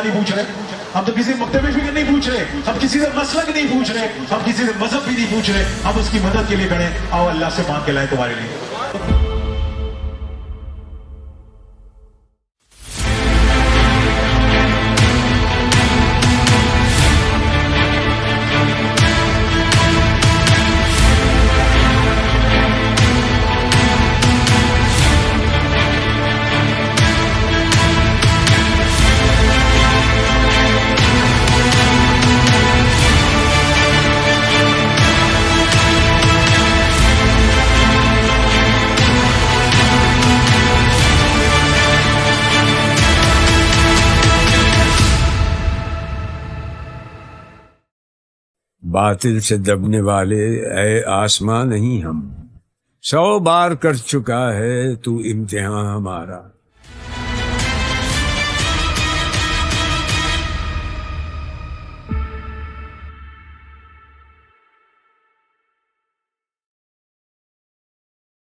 नहीं पूछ रहे, हम तो किसी मकतबी फिक्र नहीं पूछ रहे, हम किसी से मसलक नहीं पूछ रहे, हम किसी से मजहब भी नहीं पूछ रहे, हम उसकी मदद के लिए खड़े। आओ अल्लाह से मांग के लाए तुम्हारे लिए। बातिल से दबने वाले ऐ आसमां नहीं हम, 100 बार कर चुका है तू इम्तिहान हमारा।